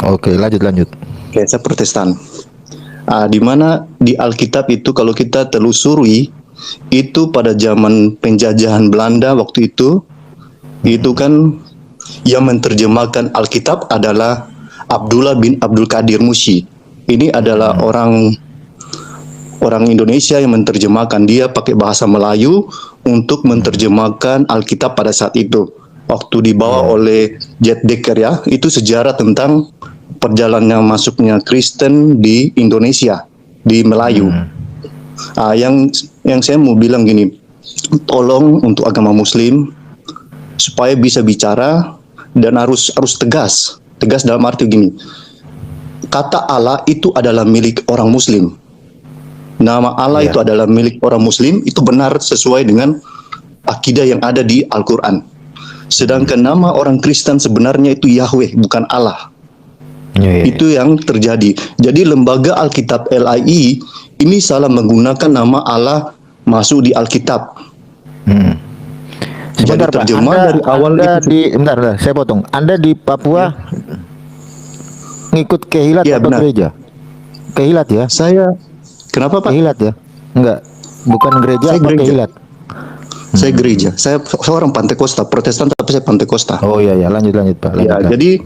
Oke, lanjut lanjut. Oke, saya Protestan. Di mana di Alkitab itu kalau kita telusuri itu pada zaman penjajahan Belanda waktu itu kan yang menerjemahkan Alkitab adalah Abdullah bin Abdul Qadir Musi. Ini adalah orang Indonesia yang menerjemahkan, dia pakai bahasa Melayu untuk menerjemahkan Alkitab pada saat itu. Waktu dibawa oleh Jet Dekker ya, itu sejarah tentang perjalanan masuknya Kristen di Indonesia, di Melayu. Yang saya mau bilang gini, tolong untuk agama Muslim supaya bisa bicara dan harus tegas dalam arti gini. Kata Allah itu adalah milik orang Muslim. Nama Allah itu adalah milik orang Muslim, itu benar sesuai dengan akidah yang ada di Al-Quran. Sedangkan nama orang Kristen sebenarnya itu Yahweh, bukan Allah. Itu yang terjadi. Jadi lembaga Alkitab LAI ini salah menggunakan nama Allah masuk di Alkitab. Sebentar, jadi terjemah Pak, dari awal itu. Bentar, saya potong. Anda di Papua ngikut Kehilat atau benar. gereja? Kehilat ya? Saya, kenapa Pak? Kehilat ya? Enggak, bukan gereja Saya apa gereja. Kehilat? Saya gereja. Saya seorang Pantekosta, Protestan tapi saya Pantekosta. Oh iya, lanjut Pak. Jadi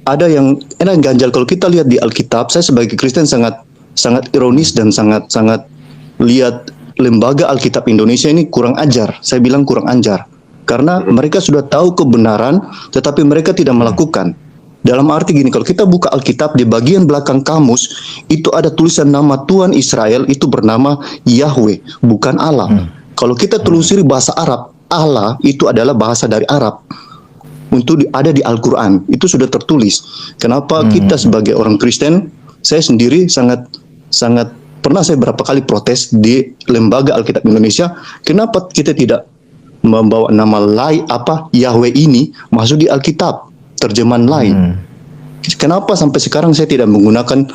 ada yang enak ganjal kalau kita lihat di Alkitab. Saya sebagai Kristen sangat ironis dan sangat lihat lembaga Alkitab Indonesia ini kurang ajar. Saya bilang kurang ajar karena mereka sudah tahu kebenaran tetapi mereka tidak melakukan. Dalam arti gini, kalau kita buka Alkitab di bagian belakang kamus itu ada tulisan nama Tuhan Israel itu bernama Yahweh, bukan Allah. Kalau kita telusuri bahasa Arab, Allah itu adalah bahasa dari Arab. Untuk ada di Al-Quran, itu sudah tertulis. Kenapa kita sebagai orang Kristen, saya sendiri sangat pernah saya berapa kali protes di lembaga Alkitab Indonesia, kenapa kita tidak membawa nama Yahweh ini masuk di Alkitab, terjemahan lain. Kenapa sampai sekarang saya tidak menggunakan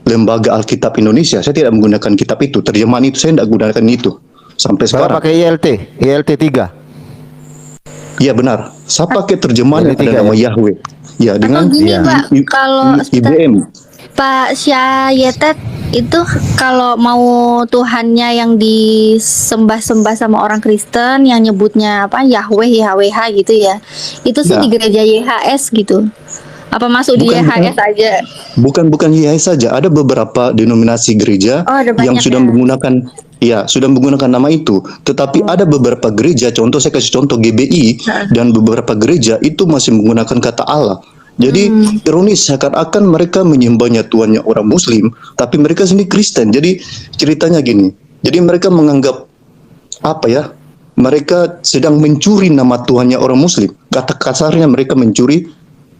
lembaga Alkitab Indonesia, saya tidak menggunakan kitab itu, terjemahan itu, saya tidak gunakan itu. Sampai sekarang. Pakai ILT 3. Iya benar. Saya pakai terjemahan yang ada nama Yahweh. Ya dengan gini, Pak, kalau IBM. Pak Syayetet itu kalau mau Tuhannya yang disembah-sembah sama orang Kristen yang nyebutnya apa Yahweh, YHWH gitu ya. Itu sih di gereja YHS gitu. Apa masuk di YHS aja? Bukan YHS saja. Ada beberapa denominasi gereja yang sudah menggunakan sudah menggunakan nama itu. Tetapi ada beberapa gereja, contoh saya kasih contoh GBI dan beberapa gereja itu masih menggunakan kata Allah. Jadi ironis seakan-akan mereka menyembahnya Tuhannya orang Muslim, tapi mereka sendiri Kristen. Jadi ceritanya gini. Jadi mereka menganggap mereka sedang mencuri nama Tuhannya orang Muslim. Kata kasarnya mereka mencuri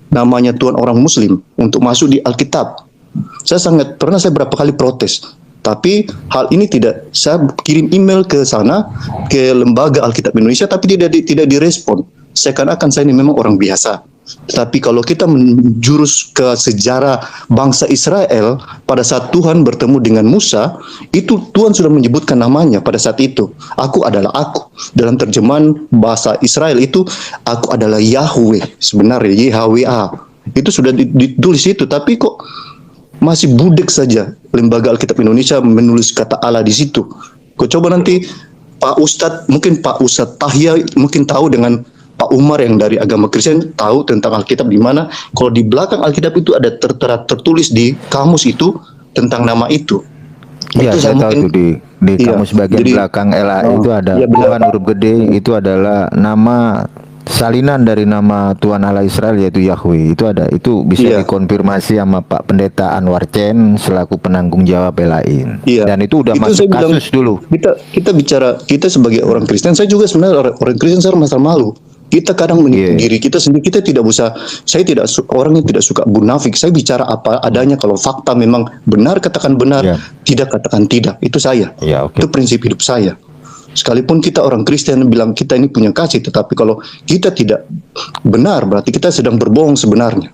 namanya Tuhan orang Muslim untuk masuk di Alkitab. Saya berapa kali protes. Tapi hal ini saya kirim email ke sana, ke lembaga Alkitab Indonesia, tapi tidak direspon. Seakan-akan saya ini memang orang biasa. Tetapi kalau kita menjurus ke sejarah bangsa Israel, pada saat Tuhan bertemu dengan Musa, itu Tuhan sudah menyebutkan namanya pada saat itu. Aku adalah aku. Dalam terjemahan bahasa Israel itu, aku adalah Yahweh. Sebenarnya YHWH. Itu sudah ditulis itu, tapi kok masih budek saja lembaga Alkitab Indonesia menulis kata Allah di situ. Kau coba nanti Pak Ustadz Tahya mungkin tahu dengan Pak Umar yang dari agama Kristen tahu tentang Alkitab di mana kalau di belakang Alkitab itu ada tertulis di kamus itu tentang nama itu. Iya, saya tahu itu di kamus bagian belakang LAI itu ada Tuhan huruf gede, itu adalah nama salinan dari nama Tuhan Allah Israel yaitu Yahweh. Itu bisa dikonfirmasi sama Pak Pendeta Anwar Chen selaku penanggung jawab LAI. Dan itu udah masuk kasus dulu. Kita bicara, kita sebagai orang Kristen, saya juga sebenarnya orang Kristen, saya merasa malu. Kita kadang menipu diri kita sendiri. Kita tidak usah. Saya tidak orang yang tidak suka munafik. Saya bicara apa adanya. Kalau fakta memang benar, katakan benar. Tidak, katakan tidak. Itu saya. Itu prinsip hidup saya. Sekalipun kita orang Kristen bilang kita ini punya kasih, tetapi kalau kita tidak benar, berarti kita sedang berbohong sebenarnya.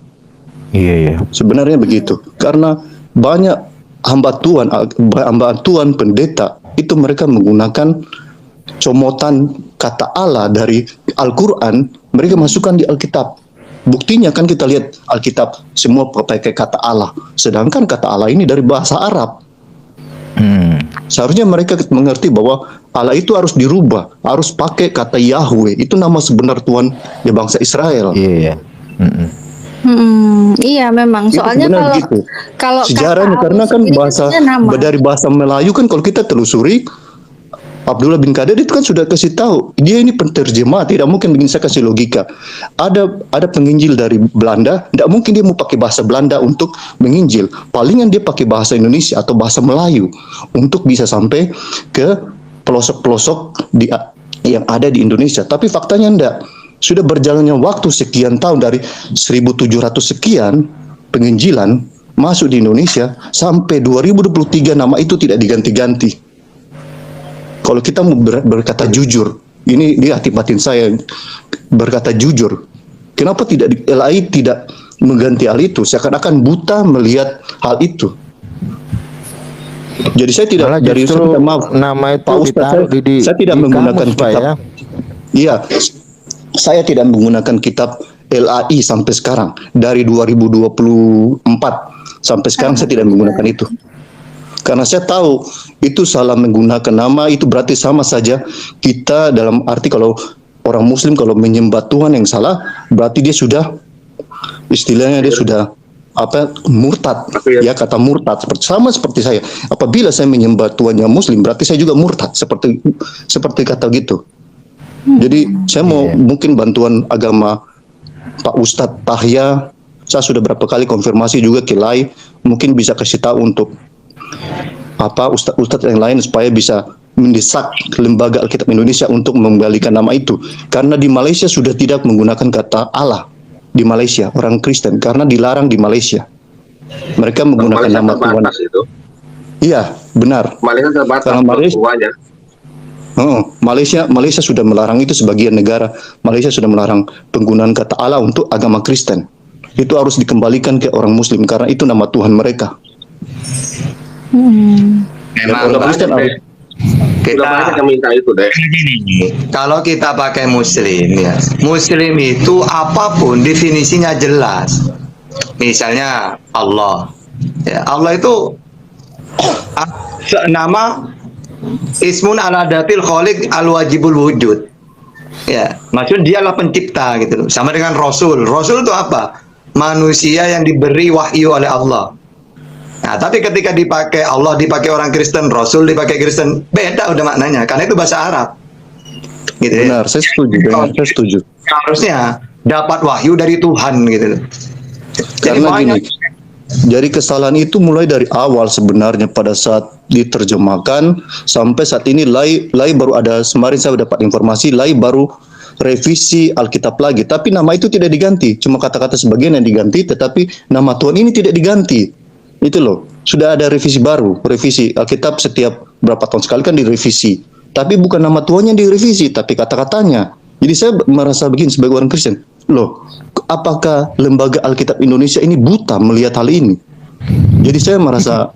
Sebenarnya begitu. Karena banyak hamba Tuhan, pendeta, itu mereka menggunakan comotan kata Allah dari Al-Quran, mereka masukkan di Alkitab. Buktinya kan kita lihat Alkitab semua pakai kata Allah, sedangkan kata Allah ini dari bahasa Arab. Seharusnya mereka mengerti bahwa Allah itu harus dirubah, harus pakai kata Yahweh, itu nama sebenar Tuhan ya bangsa Israel. Iya. Iya memang. Itu Soalnya sebenarnya kalau gitu. kalau Sejarahnya kata karena Allah kan sendiri bahasa kan nama. dari bahasa Melayu kan kalau kita telusuri Abdullah bin Qadir itu kan sudah kasih tahu dia ini penterjemah, tidak mungkin begini, saya kasih logika. Ada penginjil dari Belanda, tidak mungkin dia mau pakai bahasa Belanda untuk menginjil. Palingan dia pakai bahasa Indonesia atau bahasa Melayu untuk bisa sampai ke pelosok-pelosok yang ada di Indonesia. Tapi faktanya enggak. Sudah berjalannya waktu sekian tahun dari 1700 sekian penginjilan masuk di Indonesia sampai 2023 nama itu tidak diganti-ganti. Kalau kita mau berkata jujur, ini di hati batin saya berkata jujur. Kenapa tidak LAI tidak mengganti hal itu? Seakan-akan buta melihat hal itu. Jadi saya tidak Malah dari justru maaf nama itu Pak Ustaz, ditaruh saya tidak di menggunakan kamus, Pak, kitab. ya. Iya, saya tidak menggunakan kitab LAI sampai sekarang. Dari 2024 sampai sekarang saya tidak menggunakan itu. Karena saya tahu itu salah menggunakan nama, itu berarti sama saja kita dalam arti kalau orang Muslim kalau menyembah Tuhan yang salah, berarti dia sudah istilahnya dia sudah murtad, ya kata murtad sama seperti saya. Apabila saya menyembah Tuhan yang Muslim, berarti saya juga murtad seperti kata gitu. Jadi saya mau mungkin bantuan agama Pak Ustadz Tahya, saya sudah berapa kali konfirmasi juga ke LAI, mungkin bisa kasih tahu untuk ustadz-ustadz yang lain supaya bisa mendesak lembaga Alkitab Indonesia untuk mengembalikan nama itu. Karena di Malaysia sudah tidak menggunakan kata Allah di Malaysia, orang Kristen, karena dilarang di Malaysia. Mereka menggunakan nama Tuhan. Itu. Iya, benar. Malaysia terbatas. Karena Malaysia sudah melarang itu, sebagian negara Malaysia sudah melarang penggunaan kata Allah untuk agama Kristen. Itu harus dikembalikan ke orang Muslim karena itu nama Tuhan mereka. Memang orang Kristen harus kita minta itu deh. kalau kita pakai Muslim ya, Muslim itu apapun definisinya jelas. Misalnya Allah, ya Allah itu nama ismun ala datil kholiq al wajibul wujud. Ya, maksudnya dialah pencipta gitu loh. Sama dengan Rasul. Rasul itu apa? Manusia yang diberi wahyu oleh Allah. Nah, tapi ketika dipakai Allah, dipakai orang Kristen, Rasul dipakai Kristen, beda udah maknanya, karena itu bahasa Arab. Gitu. Benar, saya setuju. Saya setuju. Harusnya dapat wahyu dari Tuhan gitu. Karena gini, jadi kesalahan itu mulai dari awal sebenarnya pada saat diterjemahkan sampai saat ini LAI baru ada, kemarin saya dapat informasi LAI baru revisi Alkitab lagi, tapi nama itu tidak diganti, cuma kata-kata sebagian yang diganti, tetapi nama Tuhan ini tidak diganti. Itu loh, sudah ada revisi baru, revisi Alkitab setiap berapa tahun sekali kan direvisi, tapi bukan nama Tuhan yang direvisi, tapi kata-katanya. Jadi saya merasa begini sebagai orang Kristen, loh, apakah lembaga Alkitab Indonesia ini buta melihat hal ini? Jadi saya merasa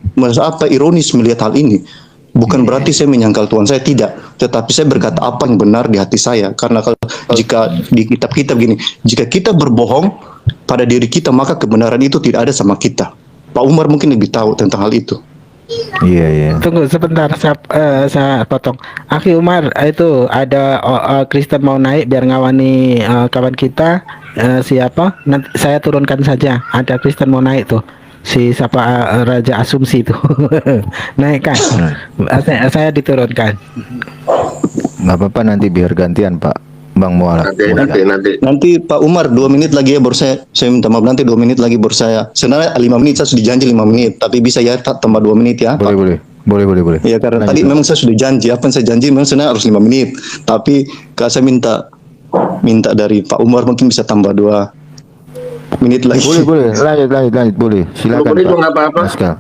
ironis melihat hal ini. Bukan berarti saya menyangkal Tuhan, saya tidak, tetapi saya berkata apa yang benar di hati saya. Karena kalau jika di kitab-kitab gini, jika kita berbohong pada diri kita, maka kebenaran itu tidak ada sama kita. Pak Umar mungkin lebih tahu tentang hal itu. Iya. Tunggu sebentar, saya potong. Akhi Umar, itu ada Kristen mau naik biar ngawani kawan kita, siapa? Nanti saya turunkan saja. Ada Kristen mau naik tuh, si siapa, Raja Asumsi itu. Naikkan. Saya diturunkan. Nggak apa-apa, nanti biar gantian Pak Bang Mualaf. Nanti Pak Umar 2 menit lagi ya, baru saya minta maaf, nanti 2 menit lagi baru saya. Sebenarnya 5 menit, saya sudah janji 5 menit, tapi bisa ya tambah 2 menit ya. Boleh. Ya karena Lanjut, tadi Pak. memang saya sudah janji, apa yang saya janji memang sebenarnya harus 5 menit. Tapi kalau saya minta dari Pak Umar mungkin bisa tambah 2 menit lagi. Boleh. Lanjut, boleh. Silakan Boleh, Pak. nggak apa-apa. Maskal.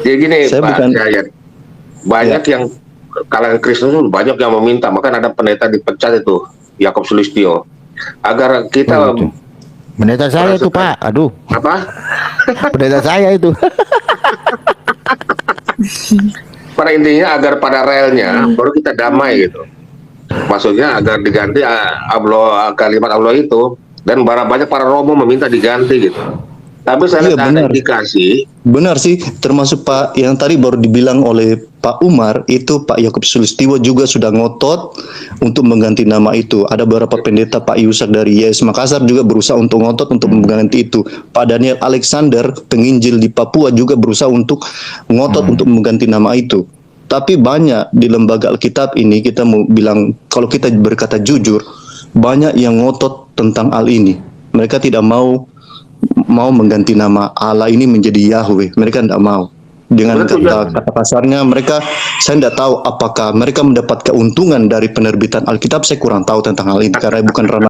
Jadi gini Saya Pak bukan- Syahyan, banyak yang kalangan Kristen itu banyak yang meminta, maka ada pendeta dipecat itu, Yakob Sulistyo, agar kita Oh, gitu. Pendeta saya itu Pak, aduh, apa? pendeta saya itu. Pada intinya agar pada relnya baru kita damai gitu. maksudnya agar diganti kalimat Allah itu, dan banyak para romo meminta diganti gitu. Tapi saya Iya, lihat ada benar. indikasi. Benar sih, termasuk Pak yang tadi baru dibilang oleh Pak Umar, itu Pak Yakub Sulistiwo juga sudah ngotot untuk mengganti nama itu. Ada beberapa pendeta, Pak Yusak dari YS Makassar juga berusaha untuk ngotot untuk mengganti itu. Pak Daniel Alexander, penginjil di Papua juga berusaha untuk ngotot untuk mengganti nama itu. Tapi banyak di lembaga Alkitab ini, kita mau bilang, kalau kita berkata jujur, banyak yang ngotot tentang hal ini. Mereka tidak mau mengganti nama Allah ini menjadi Yahweh. Mereka tidak mau. Dengan kata kasarnya mereka, saya tidak tahu apakah mereka mendapat keuntungan dari penerbitan Alkitab. Saya kurang tahu tentang hal ini karena bukan ranah